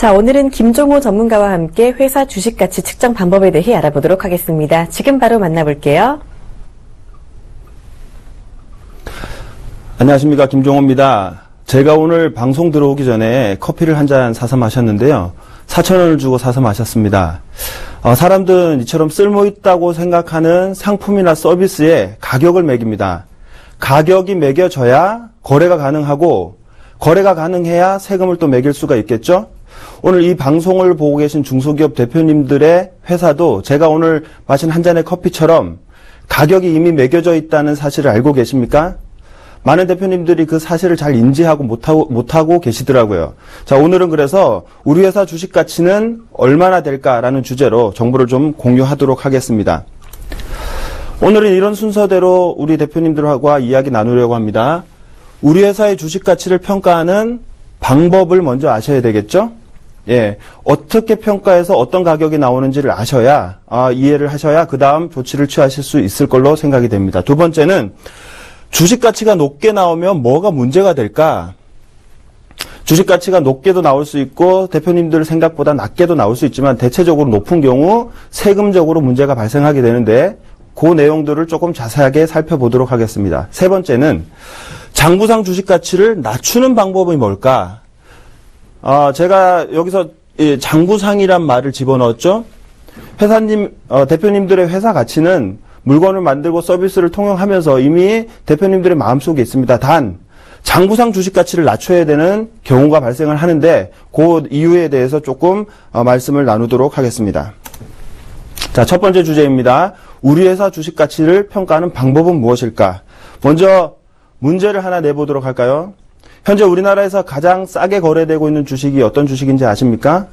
자, 오늘은 김종호 전문가와 함께 회사 주식 가치 측정 방법에 대해 알아보도록 하겠습니다. 지금 바로 만나볼게요. 안녕하십니까, 김종호입니다. 제가 오늘 방송 들어오기 전에 커피를 한 잔 사서 마셨는데요. 4,000원을 주고 사서 마셨습니다. 사람들은 이처럼 쓸모있다고 생각하는 상품이나 서비스에 가격을 매깁니다. 가격이 매겨져야 거래가 가능하고 거래가 가능해야 세금을 또 매길 수가 있겠죠? 오늘 이 방송을 보고 계신 중소기업 대표님들의 회사도 제가 오늘 마신 한 잔의 커피처럼 가격이 이미 매겨져 있다는 사실을 알고 계십니까? 많은 대표님들이 그 사실을 잘 인지하고 못하고 계시더라고요. 자, 오늘은 그래서 우리 회사 주식 가치는 얼마나 될까라는 주제로 정보를 좀 공유하도록 하겠습니다. 오늘은 이런 순서대로 우리 대표님들과 이야기 나누려고 합니다. 우리 회사의 주식 가치를 평가하는 방법을 먼저 아셔야 되겠죠? 예, 어떻게 평가해서 어떤 가격이 나오는지를 아셔야, 이해를 하셔야 그 다음 조치를 취하실 수 있을 걸로 생각이 됩니다. 두 번째는 주식 가치가 높게 나오면 뭐가 문제가 될까? 주식 가치가 높게도 나올 수 있고 대표님들 생각보다 낮게도 나올 수 있지만 대체적으로 높은 경우 세금적으로 문제가 발생하게 되는데 그 내용들을 조금 자세하게 살펴보도록 하겠습니다. 세 번째는 장부상 주식 가치를 낮추는 방법이 뭘까? 제가 여기서 장부상이란 말을 집어넣었죠. 대표님들의 회사 가치는 물건을 만들고 서비스를 통용하면서 이미 대표님들의 마음속에 있습니다. 단, 장부상 주식 가치를 낮춰야 되는 경우가 발생을 하는데 그 이유에 대해서 조금 말씀을 나누도록 하겠습니다. 자, 첫 번째 주제입니다. 우리 회사 주식 가치를 평가하는 방법은 무엇일까? 먼저 문제를 하나 내보도록 할까요? 현재 우리나라에서 가장 싸게 거래되고 있는 주식이 어떤 주식인지 아십니까?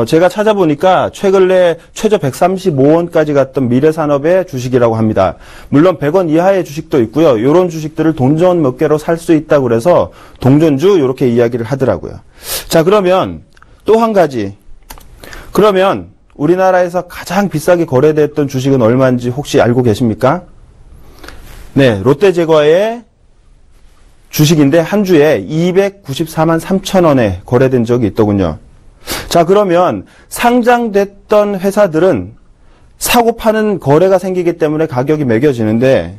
제가 찾아보니까 최근에 최저 135원까지 갔던 미래산업의 주식이라고 합니다. 물론 100원 이하의 주식도 있고요. 이런 주식들을 동전 몇 개로 살 수 있다고 그래서 동전주 이렇게 이야기를 하더라고요. 자, 그러면 또 한 가지. 그러면 우리나라에서 가장 비싸게 거래됐던 주식은 얼마인지 혹시 알고 계십니까? 네, 롯데제과의 주식인데 한 주에 294만 3천 원에 거래된 적이 있더군요. 자, 그러면 상장됐던 회사들은 사고 파는 거래가 생기기 때문에 가격이 매겨지는데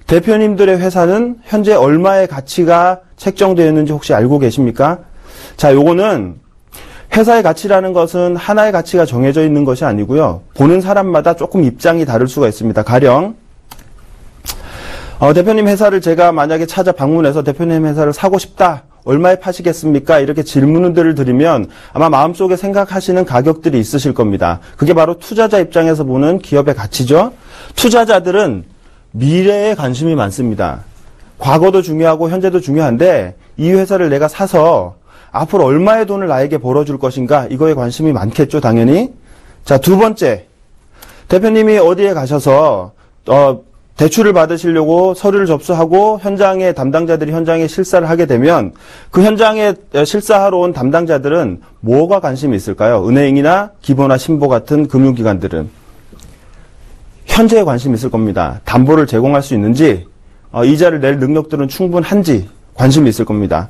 대표님들의 회사는 현재 얼마의 가치가 책정되어 있는지 혹시 알고 계십니까? 자, 요거는 회사의 가치라는 것은 하나의 가치가 정해져 있는 것이 아니고요. 보는 사람마다 조금 입장이 다를 수가 있습니다. 가령 대표님 회사를 제가 만약에 찾아 방문해서 대표님 회사를 사고 싶다. 얼마에 파시겠습니까? 이렇게 질문들을 드리면 아마 마음속에 생각하시는 가격들이 있으실 겁니다. 그게 바로 투자자 입장에서 보는 기업의 가치죠. 투자자들은 미래에 관심이 많습니다. 과거도 중요하고 현재도 중요한데 이 회사를 내가 사서 앞으로 얼마의 돈을 나에게 벌어줄 것인가? 이거에 관심이 많겠죠, 당연히. 자, 두 번째. 대표님이 어디에 가셔서 대출을 받으시려고 서류를 접수하고 현장에 담당자들이 현장에 실사를 하게 되면 그 현장에 실사하러 온 담당자들은 뭐가 관심이 있을까요? 은행이나 기보나 신보 같은 금융기관들은 현재에 관심이 있을 겁니다. 담보를 제공할 수 있는지, 이자를 낼 능력들은 충분한지 관심이 있을 겁니다.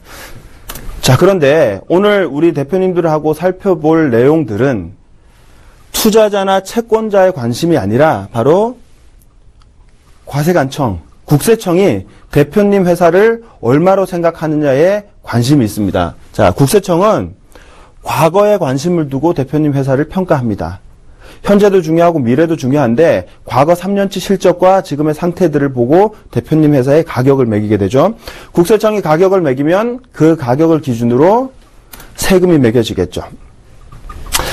자, 그런데 오늘 우리 대표님들하고 살펴볼 내용들은 투자자나 채권자의 관심이 아니라 바로 과세관청, 국세청이 대표님 회사를 얼마로 생각하느냐에 관심이 있습니다. 자, 국세청은 과거에 관심을 두고 대표님 회사를 평가합니다. 현재도 중요하고 미래도 중요한데 과거 3년치 실적과 지금의 상태들을 보고 대표님 회사의 가격을 매기게 되죠. 국세청이 가격을 매기면 그 가격을 기준으로 세금이 매겨지겠죠.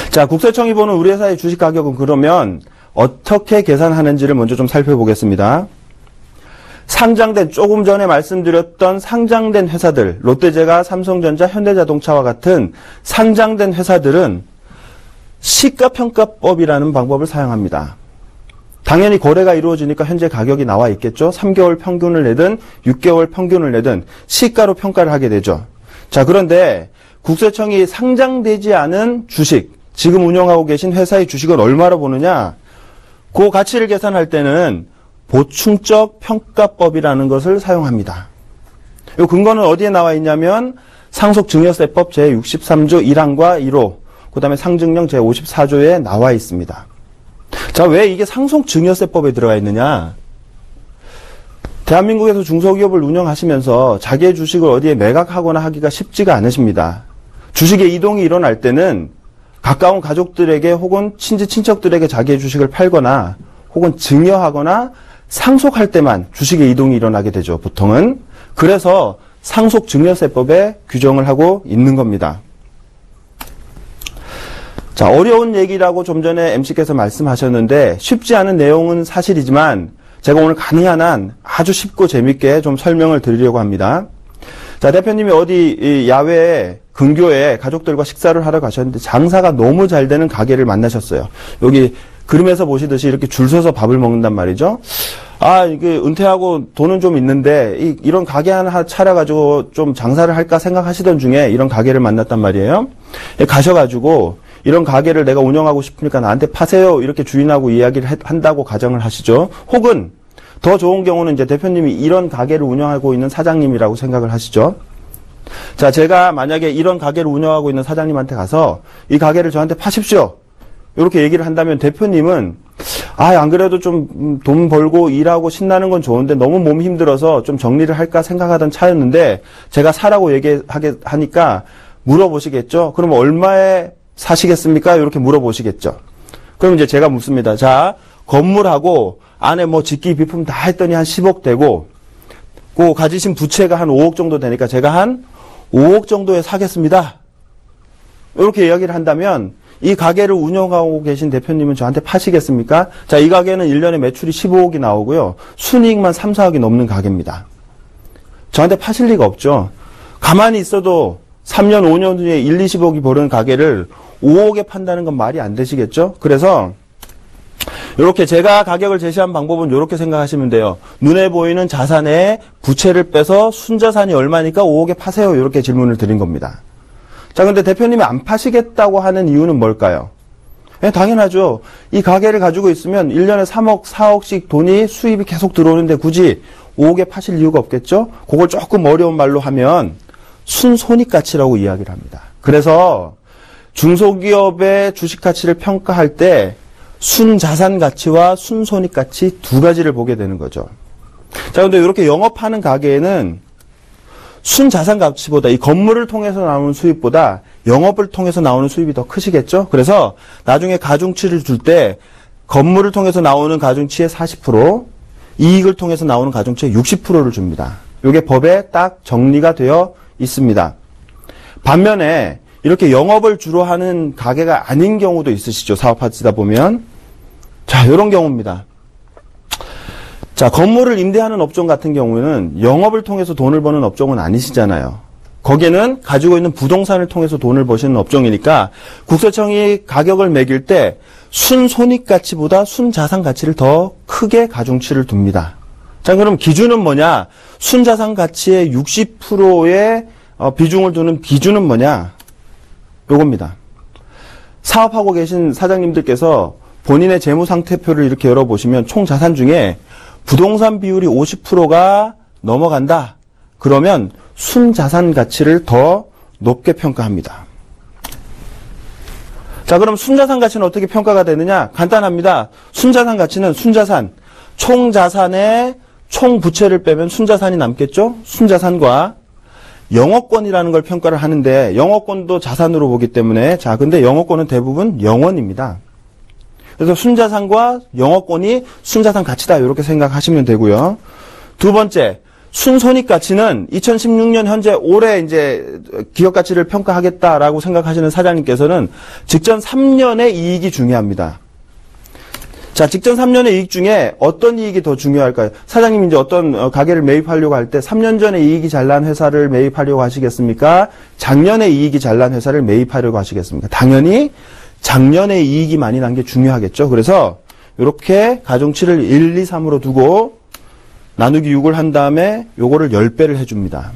자, 국세청이 보는 우리 회사의 주식 가격은 그러면 어떻게 계산하는지를 먼저 좀 살펴보겠습니다. 상장된, 조금 전에 말씀드렸던 상장된 회사들, 롯데제과, 삼성전자, 현대자동차와 같은 상장된 회사들은 시가평가법이라는 방법을 사용합니다. 당연히 거래가 이루어지니까 현재 가격이 나와 있겠죠. 3개월 평균을 내든 6개월 평균을 내든 시가로 평가를 하게 되죠. 자, 그런데 국세청이 상장되지 않은 주식, 지금 운영하고 계신 회사의 주식은 얼마로 보느냐? 그 가치를 계산할 때는 보충적 평가법이라는 것을 사용합니다. 이 근거는 어디에 나와 있냐면 상속증여세법 제63조 1항과 1호, 그 다음에 상증령 제54조에 나와 있습니다. 자, 왜 이게 상속증여세법에 들어가 있느냐? 대한민국에서 중소기업을 운영하시면서 자기의 주식을 어디에 매각하거나 하기가 쉽지가 않으십니다. 주식의 이동이 일어날 때는 가까운 가족들에게 혹은 친척들에게 자기의 주식을 팔거나 혹은 증여하거나 상속할 때만 주식의 이동이 일어나게 되죠, 보통은. 그래서 상속증여세법에 규정을 하고 있는 겁니다. 자, 어려운 얘기라고 좀 전에 MC께서 말씀하셨는데 쉽지 않은 내용은 사실이지만 제가 오늘 가능한 한 아주 쉽고 재밌게 좀 설명을 드리려고 합니다. 자, 대표님이 어디 야외에 근교에 가족들과 식사를 하러 가셨는데 장사가 너무 잘 되는 가게를 만나셨어요. 여기 그림에서 보시듯이 이렇게 줄 서서 밥을 먹는단 말이죠. 아, 이게 은퇴하고 돈은 좀 있는데 이런 가게 하나 차려가지고 좀 장사를 할까 생각하시던 중에 이런 가게를 만났단 말이에요. 가셔가지고 이런 가게를 내가 운영하고 싶으니까 나한테 파세요. 이렇게 주인하고 이야기를 한다고 가정을 하시죠. 혹은 더 좋은 경우는 이제 대표님이 이런 가게를 운영하고 있는 사장님이라고 생각을 하시죠. 자, 제가 만약에 이런 가게를 운영하고 있는 사장님한테 가서 이 가게를 저한테 파십시오. 이렇게 얘기를 한다면 대표님은 안 그래도 좀 돈 벌고 일하고 신나는 건 좋은데 너무 몸이 힘들어서 좀 정리를 할까 생각하던 차였는데 제가 사라고 얘기하게 하니까 물어보시겠죠. 그럼 얼마에 사시겠습니까? 이렇게 물어보시겠죠. 그럼 이제 제가 묻습니다. 자, 건물하고 안에 뭐 집기 비품 다 했더니 한 10억 되고 그 가지신 부채가 한 5억 정도 되니까 제가 한 5억 정도에 사겠습니다. 이렇게 이야기를 한다면 이 가게를 운영하고 계신 대표님은 저한테 파시겠습니까? 자, 이 가게는 1년에 매출이 15억이 나오고요. 순이익만 3, 4억이 넘는 가게입니다. 저한테 파실 리가 없죠. 가만히 있어도 3년, 5년 뒤에 1, 20억이 버는 가게를 5억에 판다는 건 말이 안 되시겠죠? 그래서 이렇게 제가 가격을 제시한 방법은 이렇게 생각하시면 돼요. 눈에 보이는 자산에 부채를 빼서 순자산이 얼마니까 5억에 파세요. 이렇게 질문을 드린 겁니다. 자, 근데 대표님이 안 파시겠다고 하는 이유는 뭘까요? 당연하죠. 이 가게를 가지고 있으면 1년에 3억, 4억씩 돈이 수입이 계속 들어오는데 굳이 5억에 파실 이유가 없겠죠? 그걸 조금 어려운 말로 하면 순손익가치라고 이야기를 합니다. 그래서 중소기업의 주식가치를 평가할 때 순자산가치와 순손익가치 두 가지를 보게 되는 거죠. 자, 근데 이렇게 영업하는 가게에는 순자산가치보다 이 건물을 통해서 나오는 수입보다 영업을 통해서 나오는 수입이 더 크시겠죠? 그래서 나중에 가중치를 줄 때 건물을 통해서 나오는 가중치의 40%, 이익을 통해서 나오는 가중치의 60%를 줍니다. 이게 법에 딱 정리가 되어 있습니다. 반면에 이렇게 영업을 주로 하는 가게가 아닌 경우도 있으시죠. 사업하시다 보면. 자, 이런 경우입니다. 자, 건물을 임대하는 업종 같은 경우에는 영업을 통해서 돈을 버는 업종은 아니시잖아요. 거기에는 가지고 있는 부동산을 통해서 돈을 버시는 업종이니까 국세청이 가격을 매길 때 순손익가치보다 순자산가치를 더 크게 가중치를 둡니다. 자, 그럼 기준은 뭐냐? 순자산가치의 60%의 비중을 두는 기준은 뭐냐? 요겁니다. 사업하고 계신 사장님들께서 본인의 재무상태표를 이렇게 열어보시면 총 자산 중에 부동산 비율이 50%가 넘어간다. 그러면 순자산 가치를 더 높게 평가합니다. 자, 그럼 순자산 가치는 어떻게 평가가 되느냐? 간단합니다. 순자산 가치는 순자산, 총 자산의 총 부채를 빼면 순자산이 남겠죠? 순자산과 영업권이라는 걸 평가를 하는데 영업권도 자산으로 보기 때문에 자, 근데 영업권은 대부분 영원입니다. 그래서 순자산과 영업권이 순자산 가치다 이렇게 생각하시면 되고요. 두 번째, 순손익 가치는 2016년 현재 올해 이제 기업 가치를 평가하겠다라고 생각하시는 사장님께서는 직전 3년의 이익이 중요합니다. 자, 직전 3년의 이익 중에 어떤 이익이 더 중요할까요? 사장님이 이제 어떤 가게를 매입하려고 할 때 3년 전에 이익이 잘 난 회사를 매입하려고 하시겠습니까? 작년에 이익이 잘 난 회사를 매입하려고 하시겠습니까? 당연히 작년에 이익이 많이 난 게 중요하겠죠. 그래서 이렇게 가중치를 1, 2, 3으로 두고 나누기 6을 한 다음에 요거를 10배를 해줍니다.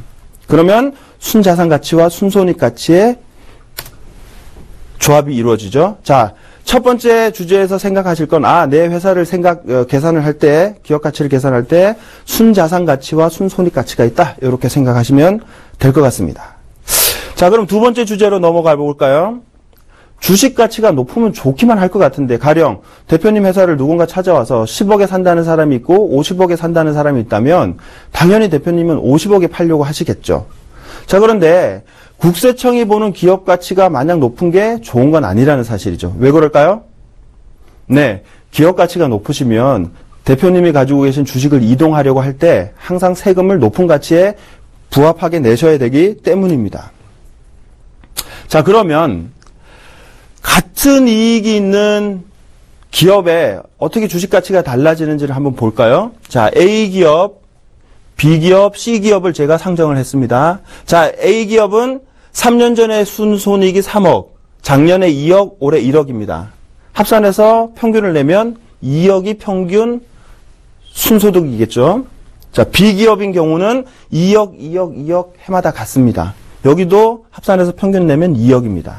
그러면 순자산 가치와 순손익 가치의 조합이 이루어지죠. 자, 첫 번째 주제에서 생각하실 건, 내 회사를 계산을 할 때, 기업 가치를 계산할 때, 순자산 가치와 순손익 가치가 있다. 이렇게 생각하시면 될 것 같습니다. 자, 그럼 두 번째 주제로 넘어가 볼까요? 주식 가치가 높으면 좋기만 할 것 같은데, 가령 대표님 회사를 누군가 찾아와서 10억에 산다는 사람이 있고 50억에 산다는 사람이 있다면 당연히 대표님은 50억에 팔려고 하시겠죠. 자, 그런데 국세청이 보는 기업 가치가 마냥 높은 게 좋은 건 아니라는 사실이죠. 왜 그럴까요? 네, 기업 가치가 높으시면 대표님이 가지고 계신 주식을 이동하려고 할 때 항상 세금을 높은 가치에 부합하게 내셔야 되기 때문입니다. 자, 그러면 같은 이익이 있는 기업에 어떻게 주식 가치가 달라지는지를 한번 볼까요? 자, A기업, B기업, C기업을 제가 상정을 했습니다. 자, A기업은 3년 전에 순손익이 3억, 작년에 2억, 올해 1억입니다. 합산해서 평균을 내면 2억이 평균 순소득이겠죠. 자, B기업인 경우는 2억, 2억, 2억 해마다 같습니다. 여기도 합산해서 평균 내면 2억입니다.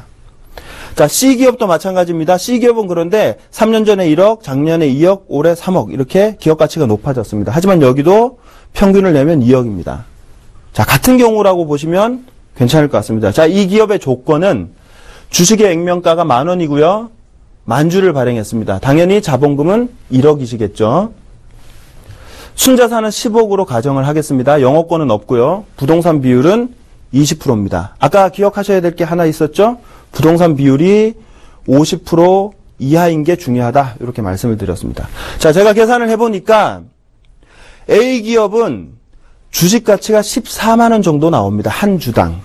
자, C기업도 마찬가지입니다. C기업은 그런데 3년 전에 1억, 작년에 2억, 올해 3억 이렇게 기업 가치가 높아졌습니다. 하지만 여기도 평균을 내면 2억입니다. 자, 같은 경우라고 보시면 괜찮을 것 같습니다. 자, 이 기업의 조건은 주식의 액면가가 10,000원이고요. 만주를 발행했습니다. 당연히 자본금은 1억이시겠죠. 순자산은 10억으로 가정을 하겠습니다. 영업권은 없고요. 부동산 비율은 20%입니다. 아까 기억하셔야 될 게 하나 있었죠? 부동산 비율이 50% 이하인 게 중요하다. 이렇게 말씀을 드렸습니다. 자, 제가 계산을 해보니까 A기업은 주식 가치가 14만 원 정도 나옵니다. 한 주당.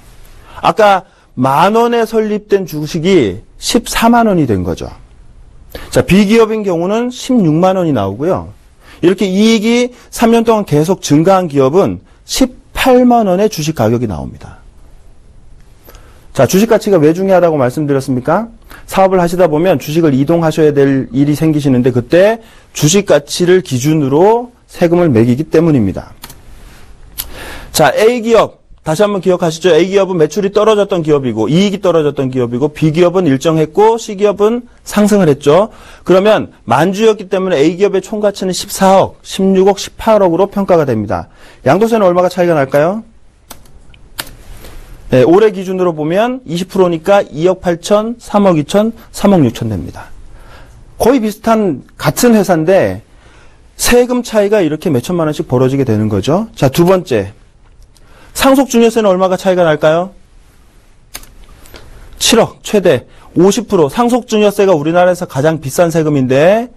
아까 10,000원에 설립된 주식이 14만 원이 된 거죠. 자, B기업인 경우는 16만 원이 나오고요. 이렇게 이익이 3년 동안 계속 증가한 기업은 18만 원의 주식 가격이 나옵니다. 자, 주식 가치가 왜 중요하다고 말씀드렸습니까? 사업을 하시다 보면 주식을 이동하셔야 될 일이 생기시는데 그때 주식 가치를 기준으로 세금을 매기기 때문입니다. 자, A기업 다시 한번 기억하시죠? A기업은 매출이 떨어졌던 기업이고 이익이 떨어졌던 기업이고 B기업은 일정했고 C기업은 상승을 했죠. 그러면 만주였기 때문에 A기업의 총가치는 14억, 16억, 18억으로 평가가 됩니다. 양도세는 얼마가 차이가 날까요? 네, 올해 기준으로 보면 20%니까 2억 8천, 3억 2천, 3억 6천 됩니다. 거의 비슷한 같은 회사인데 세금 차이가 이렇게 몇 천만 원씩 벌어지게 되는 거죠. 자, 두 번째. 상속증여세는 얼마가 차이가 날까요? 7억, 최대 50%. 상속증여세가 우리나라에서 가장 비싼 세금인데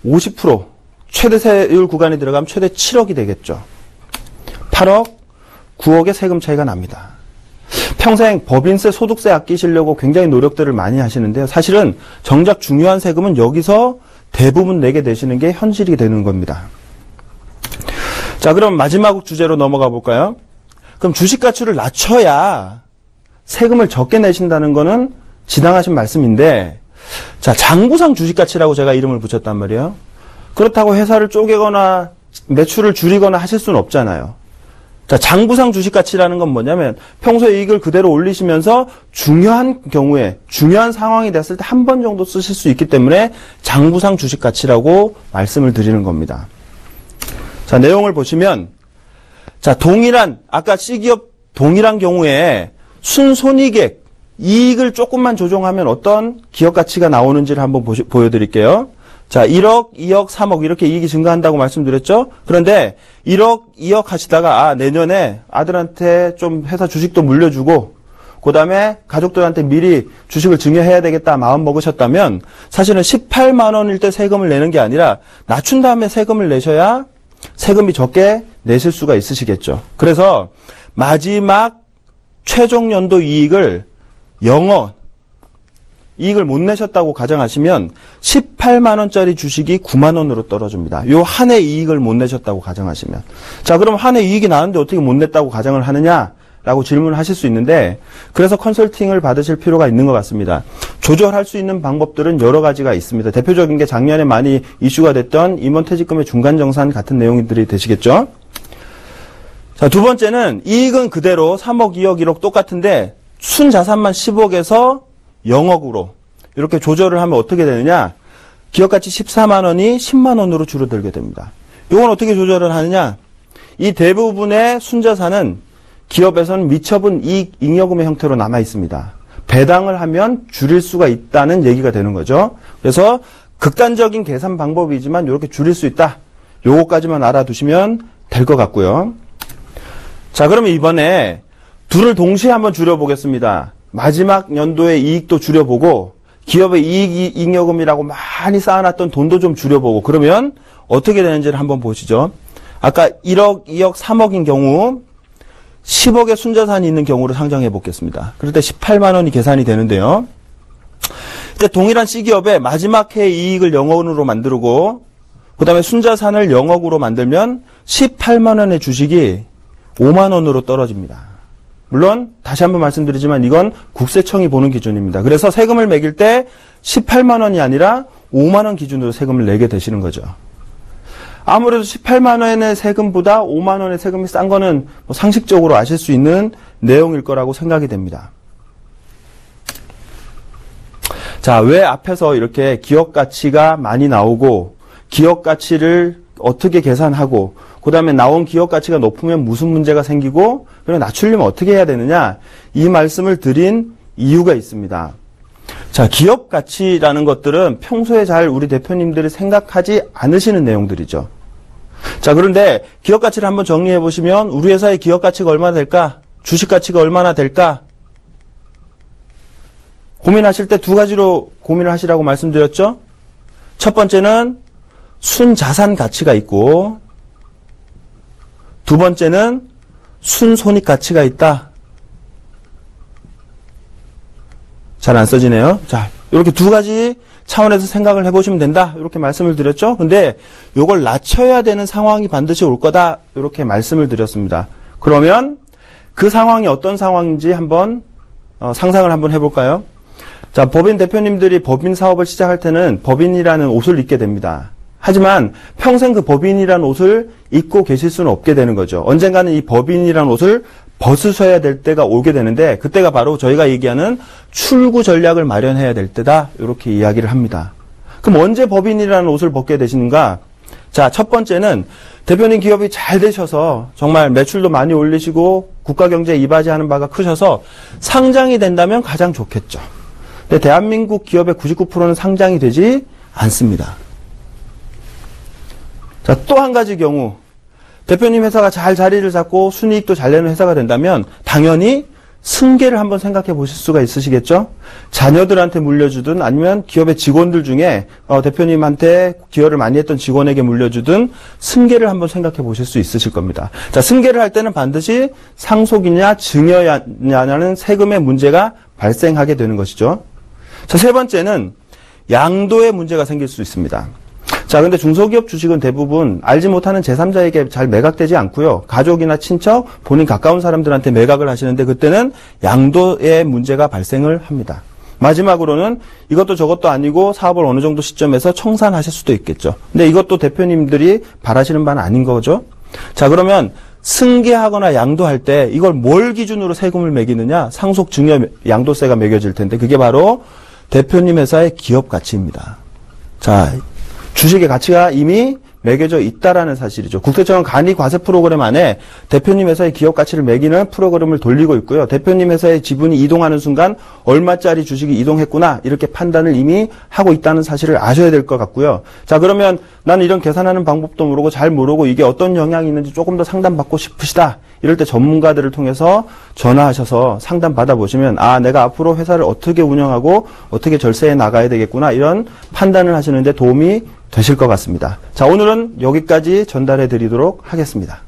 50% 최대 세율 구간에 들어가면 최대 7억이 되겠죠. 8억, 9억의 세금 차이가 납니다. 평생 법인세, 소득세 아끼시려고 굉장히 노력들을 많이 하시는데요. 사실은 정작 중요한 세금은 여기서 대부분 내게 되시는 게 현실이 되는 겁니다. 자, 그럼 마지막 주제로 넘어가 볼까요? 그럼 주식 가치를 낮춰야 세금을 적게 내신다는 거는 지당하신 말씀인데, 자, 장부상 주식 가치라고 제가 이름을 붙였단 말이에요. 그렇다고 회사를 쪼개거나 매출을 줄이거나 하실 수는 없잖아요. 자, 장부상 주식 가치라는 건 뭐냐면 평소 이익을 그대로 올리시면서 중요한 경우에, 중요한 상황이 됐을 때 한 번 정도 쓰실 수 있기 때문에 장부상 주식 가치라고 말씀을 드리는 겁니다. 자, 내용을 보시면, 자, 아까 C기업 동일한 경우에 순손익액, 이익을 조금만 조정하면 어떤 기업 가치가 나오는지를 한번 보여드릴게요. 자, 1억, 2억, 3억 이렇게 이익이 증가한다고 말씀드렸죠? 그런데 1억, 2억 하시다가 내년에 아들한테 좀 회사 주식도 물려주고 그 다음에 가족들한테 미리 주식을 증여해야 되겠다 마음 먹으셨다면 사실은 18만 원일 때 세금을 내는 게 아니라 낮춘 다음에 세금을 내셔야 세금이 적게 내실 수가 있으시겠죠. 그래서 마지막 최종 연도 이익을 0원, 이익을 못 내셨다고 가정하시면 18만 원짜리 주식이 9만 원으로 떨어집니다. 요 한 해 이익을 못 내셨다고 가정하시면. 자, 그럼 한 해 이익이 나는데 어떻게 못 냈다고 가정을 하느냐라고 질문을 하실 수 있는데 그래서 컨설팅을 받으실 필요가 있는 것 같습니다. 조절할 수 있는 방법들은 여러 가지가 있습니다. 대표적인 게 작년에 많이 이슈가 됐던 임원퇴직금의 중간정산 같은 내용들이 되시겠죠. 자, 두 번째는 이익은 그대로 3억, 2억, 1억 똑같은데 순자산만 10억에서 0억으로 이렇게 조절을 하면 어떻게 되느냐? 기업가치 14만 원이 10만 원으로 줄어들게 됩니다. 이건 어떻게 조절을 하느냐? 이 대부분의 순자산은 기업에서는 미처분 이익 잉여금의 형태로 남아 있습니다. 배당을 하면 줄일 수가 있다는 얘기가 되는 거죠. 그래서 극단적인 계산 방법이지만 이렇게 줄일 수 있다. 요거까지만 알아두시면 될 것 같고요. 자, 그러면 이번에 둘을 동시에 한번 줄여보겠습니다. 마지막 연도의 이익도 줄여보고 기업의 이익 잉여금이라고 많이 쌓아놨던 돈도 좀 줄여보고 그러면 어떻게 되는지를 한번 보시죠. 아까 1억, 2억, 3억인 경우 10억의 순자산이 있는 경우를 상정해 보겠습니다. 그럴 때 18만 원이 계산이 되는데요. 이제 동일한 C기업의 마지막 해 이익을 0원으로 만들고 그 다음에 순자산을 0억으로 만들면 18만 원의 주식이 5만 원으로 떨어집니다. 물론 다시 한번 말씀드리지만 이건 국세청이 보는 기준입니다. 그래서 세금을 매길 때 18만 원이 아니라 5만 원 기준으로 세금을 내게 되시는 거죠. 아무래도 18만 원의 세금보다 5만 원의 세금이 싼 거는 뭐 상식적으로 아실 수 있는 내용일 거라고 생각이 됩니다. 자, 왜 앞에서 이렇게 기업 가치가 많이 나오고 기업 가치를 어떻게 계산하고 그 다음에 나온 기업 가치가 높으면 무슨 문제가 생기고 그리고 낮추려면 어떻게 해야 되느냐 이 말씀을 드린 이유가 있습니다. 자, 기업 가치라는 것들은 평소에 잘 우리 대표님들이 생각하지 않으시는 내용들이죠. 자, 그런데 기업 가치를 한번 정리해 보시면 우리 회사의 기업 가치가 얼마나 될까? 주식 가치가 얼마나 될까? 고민하실 때 두 가지로 고민을 하시라고 말씀드렸죠? 첫 번째는 순자산 가치가 있고 두 번째는 순손익 가치가 있다. 잘 안 써지네요. 자, 이렇게 두 가지 차원에서 생각을 해보시면 된다. 이렇게 말씀을 드렸죠. 근데 이걸 낮춰야 되는 상황이 반드시 올 거다. 이렇게 말씀을 드렸습니다. 그러면 그 상황이 어떤 상황인지 한번 상상을 한번 해볼까요? 자, 법인 대표님들이 법인 사업을 시작할 때는 법인이라는 옷을 입게 됩니다. 하지만 평생 그 법인이라는 옷을 입고 계실 수는 없게 되는 거죠. 언젠가는 이 법인이라는 옷을 벗으셔야 될 때가 오게 되는데 그때가 바로 저희가 얘기하는 출구 전략을 마련해야 될 때다. 이렇게 이야기를 합니다. 그럼 언제 법인이라는 옷을 벗게 되시는가? 자, 첫 번째는 대표님 기업이 잘 되셔서 정말 매출도 많이 올리시고 국가 경제에 이바지하는 바가 크셔서 상장이 된다면 가장 좋겠죠. 근데 대한민국 기업의 99%는 상장이 되지 않습니다. 자, 또 한 가지 경우 대표님 회사가 잘 자리를 잡고 순이익도 잘 내는 회사가 된다면 당연히 승계를 한번 생각해 보실 수가 있으시겠죠? 자녀들한테 물려주든 아니면 기업의 직원들 중에 대표님한테 기여를 많이 했던 직원에게 물려주든 승계를 한번 생각해 보실 수 있으실 겁니다. 자, 승계를 할 때는 반드시 상속이냐 증여냐는 세금의 문제가 발생하게 되는 것이죠. 자, 세 번째는 양도의 문제가 생길 수 있습니다. 자, 근데 중소기업 주식은 대부분 알지 못하는 제3자에게 잘 매각되지 않고요. 가족이나 친척, 본인 가까운 사람들한테 매각을 하시는데 그때는 양도의 문제가 발생을 합니다. 마지막으로는 이것도 저것도 아니고 사업을 어느 정도 시점에서 청산하실 수도 있겠죠. 근데 이것도 대표님들이 바라시는 바는 아닌 거죠. 자, 그러면 승계하거나 양도할 때 이걸 뭘 기준으로 세금을 매기느냐? 상속 증여 양도세가 매겨질 텐데 그게 바로 대표님 회사의 기업 가치입니다. 자, 주식의 가치가 이미 매겨져 있다라는 사실이죠. 국세청은 간이 과세 프로그램 안에 대표님 회사의 기업 가치를 매기는 프로그램을 돌리고 있고요. 대표님 회사의 지분이 이동하는 순간 얼마짜리 주식이 이동했구나 이렇게 판단을 이미 하고 있다는 사실을 아셔야 될 것 같고요. 자, 그러면 나는 이런 계산하는 방법도 모르고 잘 모르고 이게 어떤 영향이 있는지 조금 더 상담받고 싶으시다. 이럴 때 전문가들을 통해서 전화하셔서 상담 받아보시면 내가 앞으로 회사를 어떻게 운영하고 어떻게 절세해 나가야 되겠구나 이런 판단을 하시는 데 도움이 되실 것 같습니다. 자, 오늘은 여기까지 전달해 드리도록 하겠습니다.